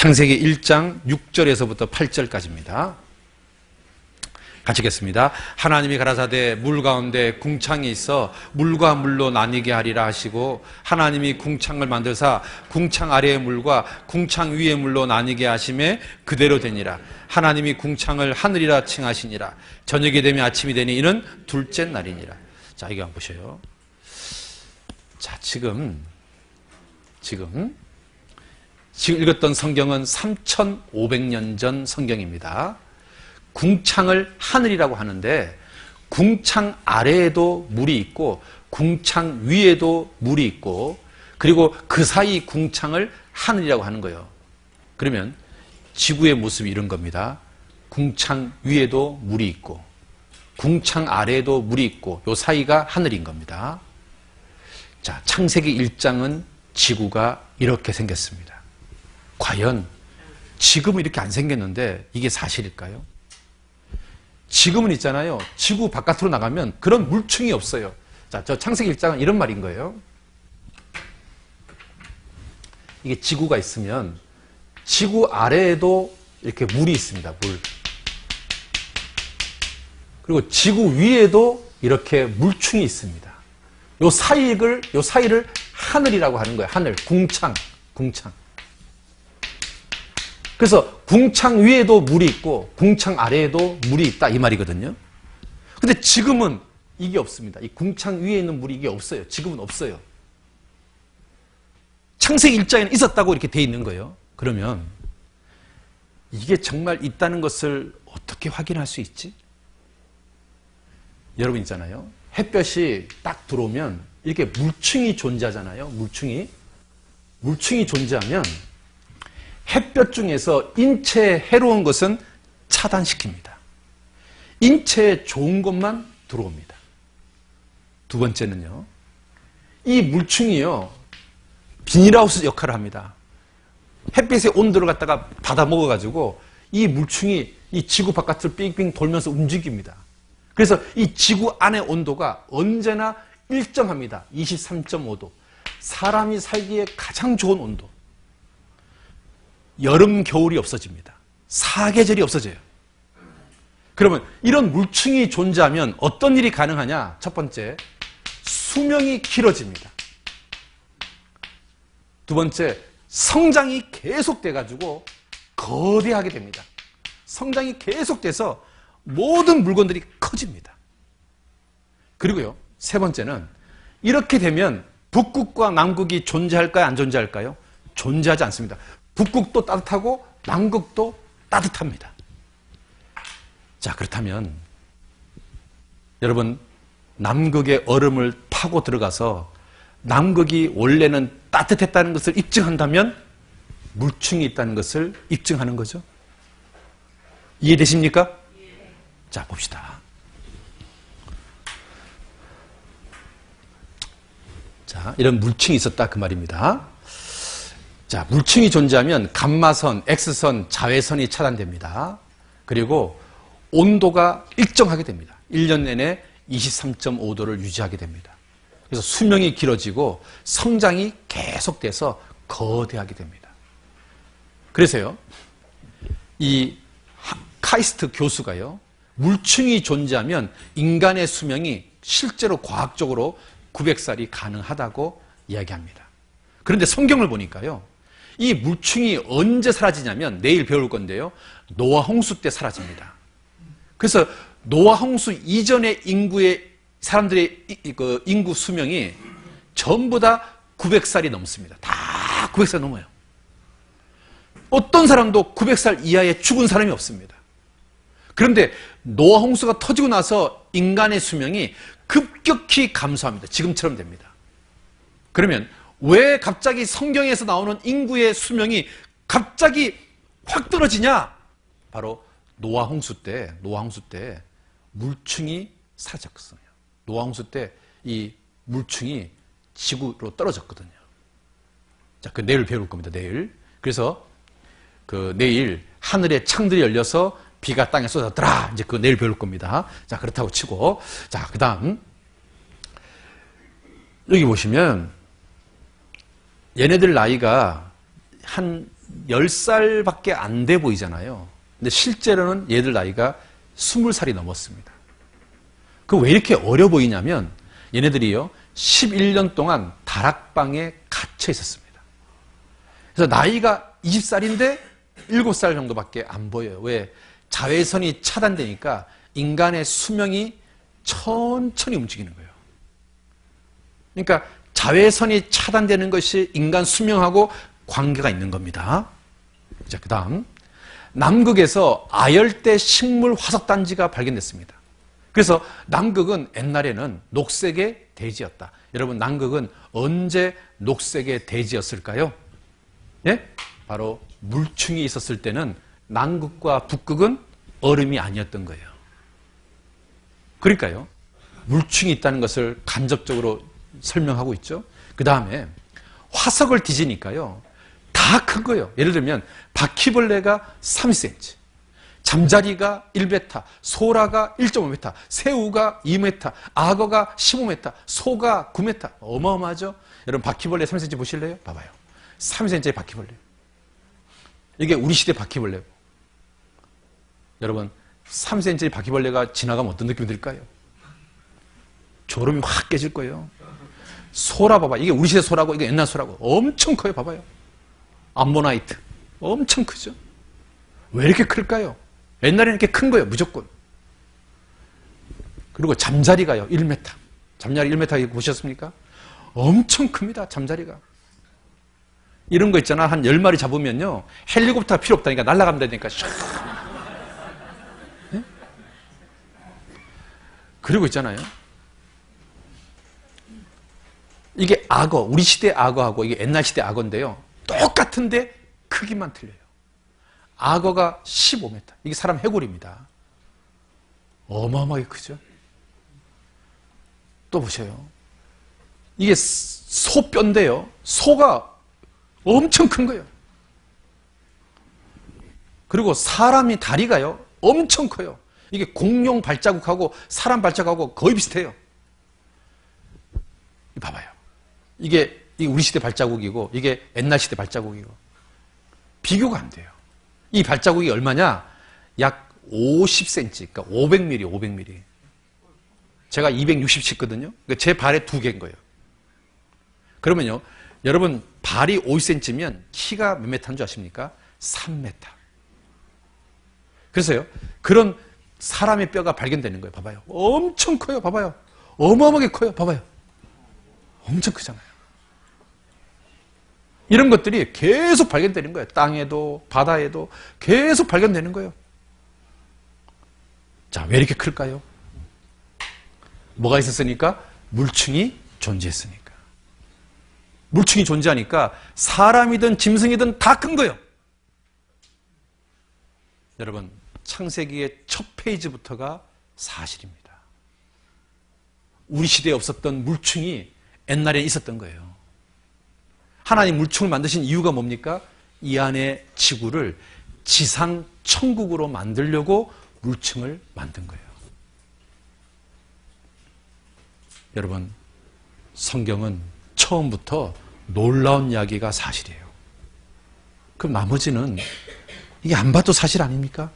창세기 1장 6절에서부터 8절까지입니다. 같이 읽겠습니다. 하나님이 가라사대 물 가운데 궁창이 있어 물과 물로 나뉘게 하리라 하시고 하나님이 궁창을 만들사 궁창 아래의 물과 궁창 위의 물로 나뉘게 하심에 그대로 되니라. 하나님이 궁창을 하늘이라 칭하시니라. 저녁이 되면 아침이 되니 이는 둘째 날이니라. 자, 이거 한번 보셔요. 자, 지금 읽었던 성경은 3,500년 전 성경입니다. 궁창을 하늘이라고 하는데 궁창 아래에도 물이 있고 궁창 위에도 물이 있고 그리고 그 사이 궁창을 하늘이라고 하는 거예요. 그러면 지구의 모습이 이런 겁니다. 궁창 위에도 물이 있고 궁창 아래에도 물이 있고 요 사이가 하늘인 겁니다. 자, 창세기 1장은 지구가 이렇게 생겼습니다. 과연 지금은 이렇게 안 생겼는데 이게 사실일까요? 지금은 있잖아요. 지구 바깥으로 나가면 그런 물층이 없어요. 자, 저 창세기 1장은 이런 말인 거예요. 이게 지구가 있으면 지구 아래에도 이렇게 물이 있습니다. 물. 그리고 지구 위에도 이렇게 물층이 있습니다. 요 사이를 하늘이라고 하는 거예요. 하늘, 궁창. 그래서 궁창 위에도 물이 있고 궁창 아래에도 물이 있다 이 말이거든요. 근데 지금은 이게 없습니다. 이 궁창 위에 있는 물이 이게 없어요. 지금은 없어요. 창세기 1장에는 있었다고 이렇게 돼 있는 거예요. 그러면 이게 정말 있다는 것을 어떻게 확인할 수 있지? 여러분 있잖아요. 햇볕이 딱 들어오면 이렇게 물층이 존재하잖아요. 물층이 존재하면 햇볕 중에서 인체에 해로운 것은 차단시킵니다. 인체에 좋은 것만 들어옵니다. 두 번째는요. 이 물층이요. 비닐하우스 역할을 합니다. 햇빛의 온도를 갖다가 받아 먹어가지고 이 물층이 이 지구 바깥을 빙빙 돌면서 움직입니다. 그래서 이 지구 안의 온도가 언제나 일정합니다. 23.5도. 사람이 살기에 가장 좋은 온도. 여름, 겨울이 없어집니다. 사계절이 없어져요. 그러면 이런 물층이 존재하면 어떤 일이 가능하냐? 첫 번째, 수명이 길어집니다. 두 번째, 성장이 계속돼가지고 거대하게 됩니다. 성장이 계속돼서 모든 물건들이 커집니다. 그리고요, 세 번째는 이렇게 되면 북극과 남극이 존재할까요? 안 존재할까요? 존재하지 않습니다. 북극도 따뜻하고 남극도 따뜻합니다. 자, 그렇다면 여러분 남극의 얼음을 파고 들어가서 남극이 원래는 따뜻했다는 것을 입증한다면 물층이 있다는 것을 입증하는 거죠. 이해되십니까? 자, 봅시다. 자, 이런 물층이 있었다 그 말입니다. 자, 물층이 존재하면 감마선, X선, 자외선이 차단됩니다. 그리고 온도가 일정하게 됩니다. 1년 내내 23.5도를 유지하게 됩니다. 그래서 수명이 길어지고 성장이 계속돼서 거대하게 됩니다. 그래서요, 이 카이스트 교수가요, 물층이 존재하면 인간의 수명이 실제로 과학적으로 900살이 가능하다고 이야기합니다. 그런데 성경을 보니까요, 이 물층이 언제 사라지냐면 내일 배울 건데요, 노아 홍수 때 사라집니다. 그래서 노아 홍수 이전의 사람들의 인구 수명이 전부 다 900살이 넘습니다. 다 900살 넘어요. 어떤 사람도 900살 이하에 죽은 사람이 없습니다. 그런데 노아 홍수가 터지고 나서 인간의 수명이 급격히 감소합니다. 지금처럼 됩니다. 그러면 왜 갑자기 성경에서 나오는 인구의 수명이 갑자기 확 떨어지냐? 바로 노아 홍수 때 물층이 사라졌어요. 노아 홍수 때 이 물층이 지구로 떨어졌거든요. 자, 그 내일 배울 겁니다. 내일. 그래서 그 내일 하늘에 창들이 열려서 비가 땅에 쏟아더라. 이제 그 내일 배울 겁니다. 자, 그렇다고 치고, 자, 그다음 여기 보시면 얘네들 나이가 한 10살밖에 안 돼 보이잖아요. 근데 실제로는 얘들 나이가 20살이 넘었습니다. 그 왜 이렇게 어려 보이냐면 얘네들이요 11년 동안 다락방에 갇혀 있었습니다. 그래서 나이가 20살인데 7살 정도밖에 안 보여요. 왜? 자외선이 차단되니까 인간의 수명이 천천히 움직이는 거예요. 그러니까 자외선이 차단되는 것이 인간 수명하고 관계가 있는 겁니다. 자, 그 다음 남극에서 아열대 식물 화석단지가 발견됐습니다. 그래서 남극은 옛날에는 녹색의 대지였다. 여러분 남극은 언제 녹색의 대지였을까요? 예? 바로 물충이 있었을 때는 남극과 북극은 얼음이 아니었던 거예요. 그러니까요. 물충이 있다는 것을 간접적으로 설명하고 있죠. 그 다음에 화석을 뒤지니까요. 다 큰 거예요. 예를 들면 바퀴벌레가 30cm, 잠자리가 1m, 소라가 1.5m, 새우가 2m, 악어가 15m, 소가 9m. 어마어마하죠? 여러분 바퀴벌레 30cm 보실래요? 봐봐요. 30cm의 바퀴벌레. 이게 우리 시대 바퀴벌레고. 여러분 3cm의 바퀴벌레가 지나가면 어떤 느낌이 들까요? 졸음이 확 깨질 거예요. 소라 봐봐. 이게 우리 시대 소라고 이게 옛날 소라고. 엄청 커요. 봐봐요. 암모나이트. 엄청 크죠? 왜 이렇게 클까요? 옛날에는 이렇게 큰 거예요. 무조건. 그리고 잠자리가요. 1m. 잠자리 1m 보셨습니까? 엄청 큽니다. 잠자리가. 이런 거 있잖아. 한 10마리 잡으면요. 헬리콥터가 필요 없다니까. 날아가면 되니까. 네? 그리고 있잖아요. 이게 악어. 우리 시대 악어하고 이게 옛날 시대 악어인데요. 똑같은데 크기만 틀려요. 악어가 15m. 이게 사람 해골입니다. 어마어마하게 크죠? 또 보세요. 이게 소뼈인데요. 소가 엄청 큰 거예요. 그리고 사람이 다리가요. 엄청 커요. 이게 공룡 발자국하고 사람 발자국하고 거의 비슷해요. 봐봐요. 이게 우리 시대 발자국이고 이게 옛날 시대 발자국이고 비교가 안 돼요. 이 발자국이 얼마냐? 약 50cm, 그러니까 500mm, 500mm. 제가 260cis거든요. 그러니까 제 발에 2개인 거예요. 그러면요, 여러분 발이 50cm면 키가 몇 m인 줄 아십니까? 3m. 그래서요, 그런 사람의 뼈가 발견되는 거예요. 봐봐요. 엄청 커요. 봐봐요. 어마어마하게 커요. 봐봐요. 엄청 크잖아요. 이런 것들이 계속 발견되는 거예요. 땅에도 바다에도 계속 발견되는 거예요. 자, 왜 이렇게 클까요? 뭐가 있었으니까? 물충이 존재했으니까. 물충이 존재하니까 사람이든 짐승이든 다 큰 거예요. 여러분, 창세기의 첫 페이지부터가 사실입니다. 우리 시대에 없었던 물충이 옛날에 있었던 거예요. 하나님 물충을 만드신 이유가 뭡니까? 이 안에 지구를 지상 천국으로 만들려고 물충을 만든 거예요. 여러분, 성경은 처음부터 놀라운 이야기가 사실이에요. 그럼 나머지는 이게 안 봐도 사실 아닙니까?